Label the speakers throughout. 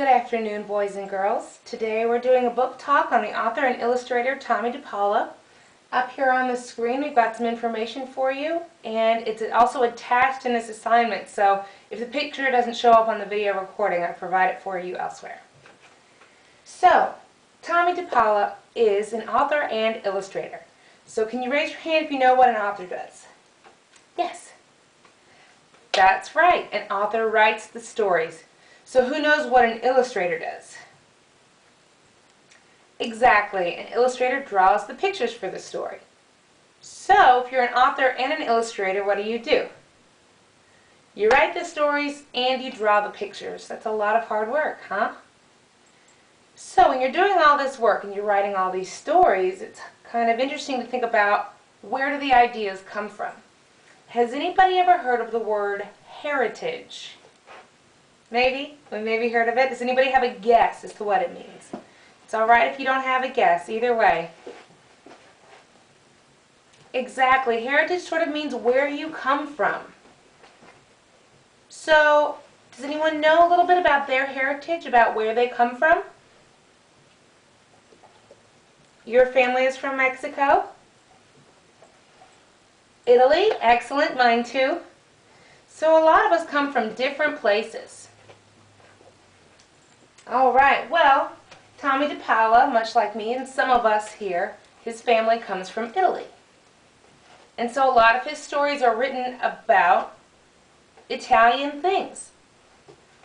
Speaker 1: Good afternoon, boys and girls. Today we're doing a book talk on the author and illustrator Tomie DePaola. Up here on the screen we've got some information for you, and it's also attached in this assignment, so if the picture doesn't show up on the video recording, I provide it for you elsewhere. So, Tomie DePaola is an author and illustrator. So can you raise your hand if you know what an author does? Yes. That's right, an author writes the stories. So who knows what an illustrator does? Exactly, an illustrator draws the pictures for the story. So if you're an author and an illustrator, what do? You write the stories and you draw the pictures. That's a lot of hard work, huh? So when you're doing all this work and you're writing all these stories, it's kind of interesting to think about, where do the ideas come from? Has anybody ever heard of the word heritage? Maybe? We maybe heard of it. Does anybody have a guess as to what it means? It's alright if you don't have a guess, either way. Exactly. Heritage sort of means where you come from. So, does anyone know a little bit about their heritage, about where they come from? Your family is from Mexico? Italy? Excellent. Mine too. So a lot of us come from different places. Alright, well, Tomie DePaola, much like me and some of us here, his family comes from Italy. And so a lot of his stories are written about Italian things.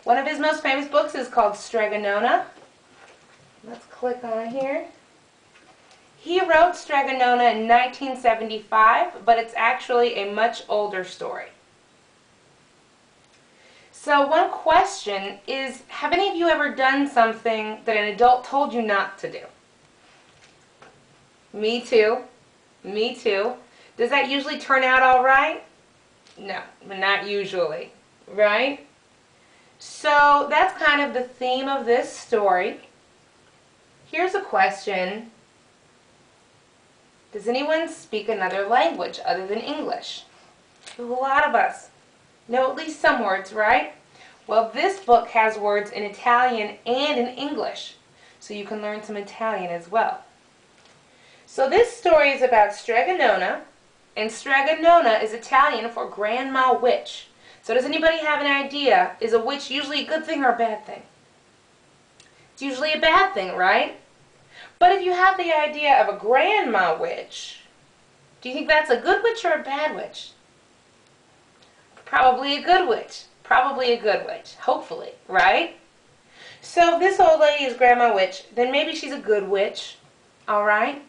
Speaker 1: One of his most famous books is called Stregonona. Let's click on here. He wrote Stregonona in 1975, but it's actually a much older story. So one question is, have any of you ever done something that an adult told you not to do? Me too. Me too. Does that usually turn out all right? No, not usually, right? So that's kind of the theme of this story. Here's a question. Does anyone speak another language other than English? A lot of us know at least some words, right? Well, this book has words in Italian and in English, so you can learn some Italian as well. So this story is about Stregonona, and Stregonona is Italian for grandma witch. So does anybody have an idea? Is a witch usually a good thing or a bad thing? It's usually a bad thing, right? But if you have the idea of a grandma witch, do you think that's a good witch or a bad witch? Probably a good witch. Probably a good witch. Hopefully, right? So if this old lady is grandma witch, then maybe she's a good witch. Alright?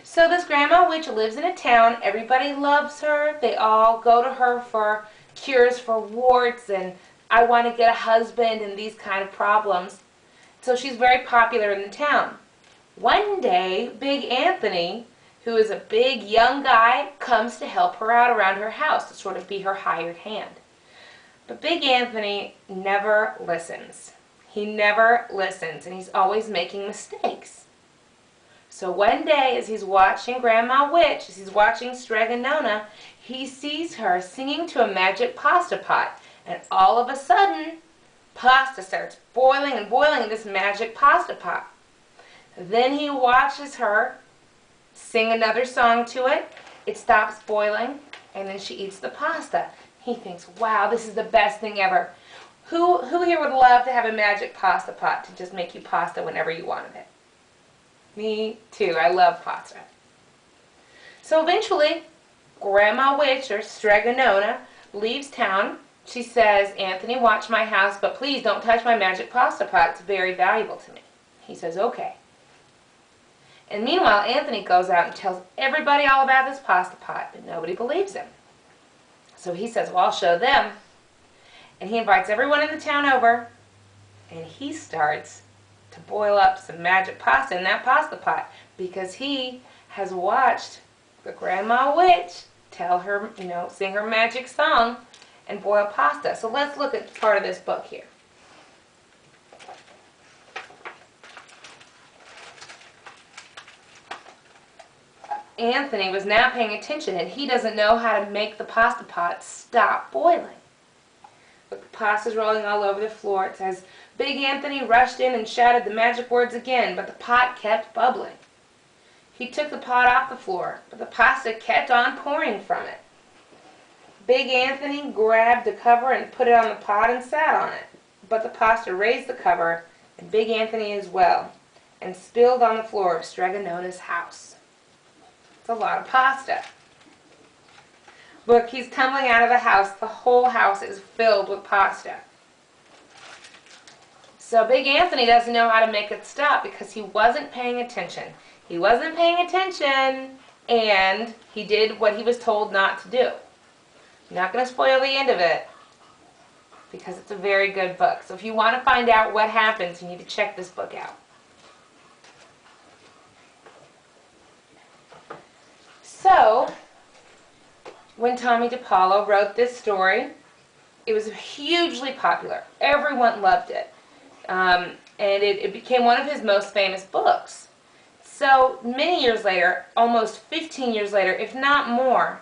Speaker 1: So this grandma witch lives in a town. Everybody loves her. They all go to her for cures for warts and I want to get a husband and these kind of problems. So she's very popular in the town. One day, Big Anthony, who is a big young guy, comes to help her out around her house, to sort of be her hired hand. But Big Anthony never listens. He never listens, and he's always making mistakes. So one day, as he's watching Grandma Witch, as he's watching Stregonona, he sees her singing to a magic pasta pot, and all of a sudden, pasta starts boiling and boiling in this magic pasta pot. Then he watches her sing another song to it. It stops boiling, and then she eats the pasta. He thinks, wow, this is the best thing ever. Who here would love to have a magic pasta pot to just make you pasta whenever you wanted it? Me too. I love pasta. So eventually, Grandma Witch, or Stregonona, leaves town. She says, Anthony, watch my house, but please don't touch my magic pasta pot. It's very valuable to me. He says, okay. And meanwhile, Anthony goes out and tells everybody all about this pasta pot, but nobody believes him. So he says, well, I'll show them. And he invites everyone in the town over, and he starts to boil up some magic pasta in that pasta pot, because he has watched the Grandma Witch tell her, sing her magic song and boil pasta. So let's look at part of this book here. Anthony was now paying attention, and he doesn't know how to make the pasta pot stop boiling. But the pasta's rolling all over the floor. It says, Big Anthony rushed in and shouted the magic words again, but the pot kept bubbling. He took the pot off the floor, but the pasta kept on pouring from it. Big Anthony grabbed the cover and put it on the pot and sat on it, but the pasta raised the cover, and Big Anthony as well, and spilled on the floor of Stregonona's house. It's a lot of pasta. Look, he's tumbling out of the house. The whole house is filled with pasta. So Big Anthony doesn't know how to make it stop because he wasn't paying attention. He wasn't paying attention, and he did what he was told not to do. I'm not going to spoil the end of it because it's a very good book. So if you want to find out what happens, you need to check this book out. So, when Tomie DePaola wrote this story, it was hugely popular. Everyone loved it. And it became one of his most famous books. So many years later, almost 15 years later, if not more,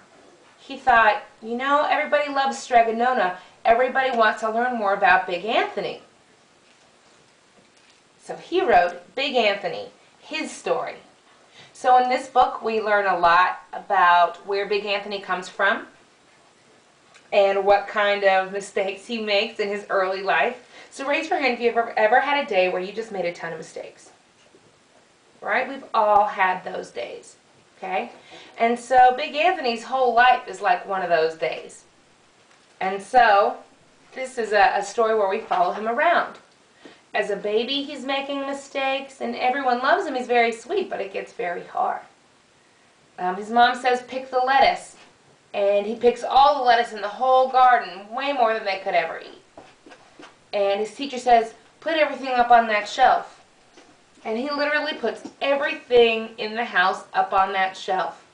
Speaker 1: he thought, you know, everybody loves Stregonona. Everybody wants to learn more about Big Anthony. So he wrote Big Anthony, his story. So in this book, we learn a lot about where Big Anthony comes from and what kind of mistakes he makes in his early life. So raise your hand if you've ever had a day where you just made a ton of mistakes. Right? We've all had those days. Okay? And so Big Anthony's whole life is like one of those days. And so this is a story where we follow him around. As a baby, he's making mistakes, and everyone loves him. He's very sweet, but it gets very hard. His mom says, pick the lettuce. And he picks all the lettuce in the whole garden, way more than they could ever eat. And his teacher says, put everything up on that shelf. And he literally puts everything in the house up on that shelf.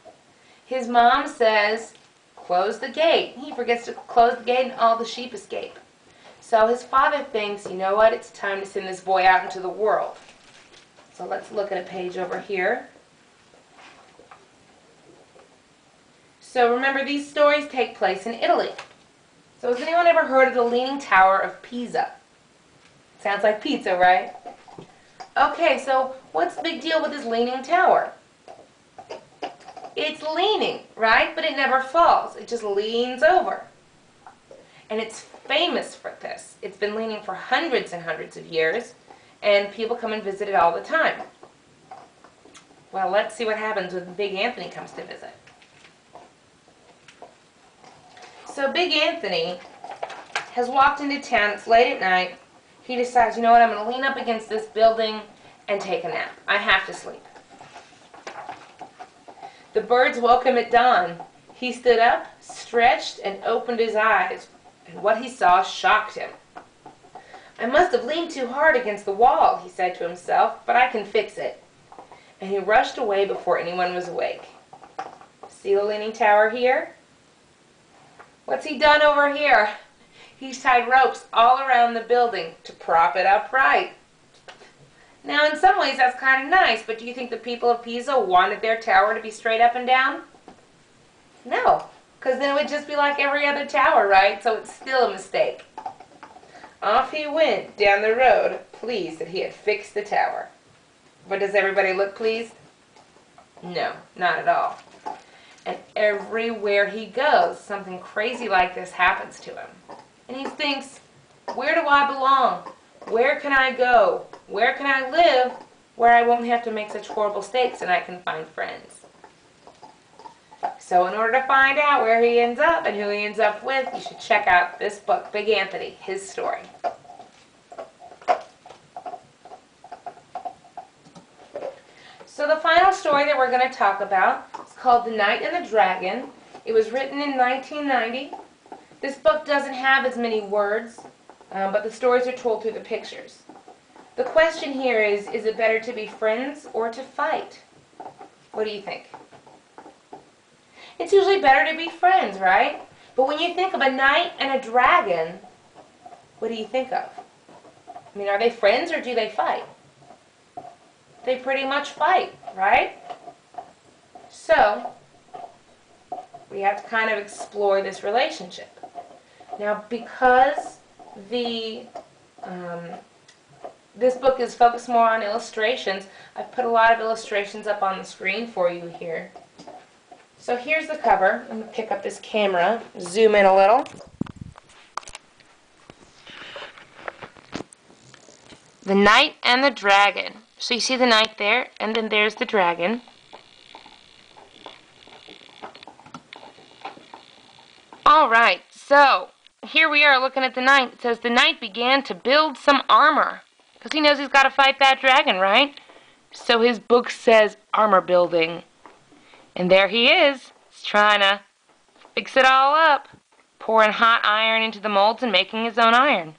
Speaker 1: His mom says, close the gate. He forgets to close the gate and all the sheep escape. So his father thinks, you know what, it's time to send this boy out into the world. So let's look at a page over here. So remember, these stories take place in Italy. So has anyone ever heard of the Leaning Tower of Pisa? Sounds like pizza, right? Okay, so what's the big deal with this leaning tower? It's leaning, right? But it never falls. It just leans over. And it's famous for this. It's been leaning for hundreds and hundreds of years, and people come and visit it all the time. Well, let's see what happens when Big Anthony comes to visit. So Big Anthony has walked into town. It's late at night. He decides, you know what, I'm going to lean up against this building and take a nap. I have to sleep. The birds woke him at dawn. He stood up, stretched, and opened his eyes, and what he saw shocked him. I must have leaned too hard against the wall, he said to himself, but I can fix it. And he rushed away before anyone was awake. See the leaning tower here? What's he done over here? He's tied ropes all around the building to prop it upright. Now, in some ways, that's kind of nice, but do you think the people of Pisa wanted their tower to be straight up and down? No, because then it would just be like every other tower, right? So it's still a mistake. Off he went down the road, pleased that he had fixed the tower. But does everybody look pleased? No, not at all. And everywhere he goes, something crazy like this happens to him. And he thinks, where do I belong? Where can I go? Where can I live where I won't have to make such horrible mistakes and I can find friends? So in order to find out where he ends up and who he ends up with, you should check out this book, Big Anthony, his story. So the final story that we're going to talk about is called The Knight and the Dragon. It was written in 1990. This book doesn't have as many words, but the stories are told through the pictures. The question here is it better to be friends or to fight? What do you think? It's usually better to be friends, right? But when you think of a knight and a dragon, what do you think of? I mean, are they friends or do they fight? They pretty much fight, right? So, we have to kind of explore this relationship. Now, because the this book is focused more on illustrations. I've put a lot of illustrations up on the screen for you here. So here's the cover. I'm going to pick up this camera, zoom in a little. The Knight and the Dragon. So you see the knight there, and then there's the dragon. Alright, so here we are looking at the knight. It says the knight began to build some armor. Because he knows he's got to fight that dragon, right? So his book says armor building. And there he is. He's trying to fix it all up. Pouring hot iron into the molds and making his own iron.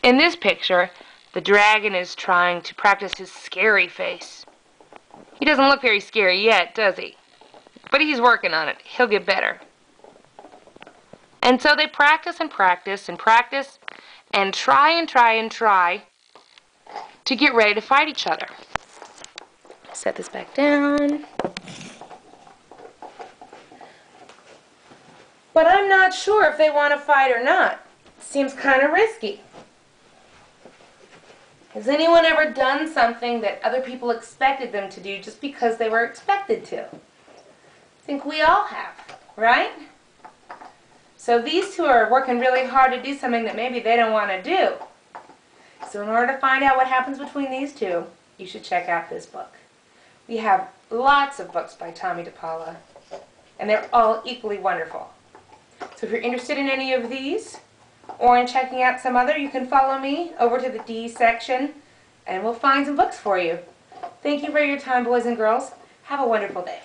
Speaker 1: In this picture, the dragon is trying to practice his scary face. He doesn't look very scary yet, does he? But he's working on it. He'll get better. And so they practice and practice and practice and try and try and try to get ready to fight each other. Set this back down. But I'm not sure if they want to fight or not. Seems kind of risky. Has anyone ever done something that other people expected them to do just because they were expected to? I think we all have, right? So these two are working really hard to do something that maybe they don't want to do. So in order to find out what happens between these two, you should check out this book. We have lots of books by Tomie DePaola, and they're all equally wonderful. So if you're interested in any of these, or in checking out some other, you can follow me over to the D section, and we'll find some books for you. Thank you for your time, boys and girls. Have a wonderful day.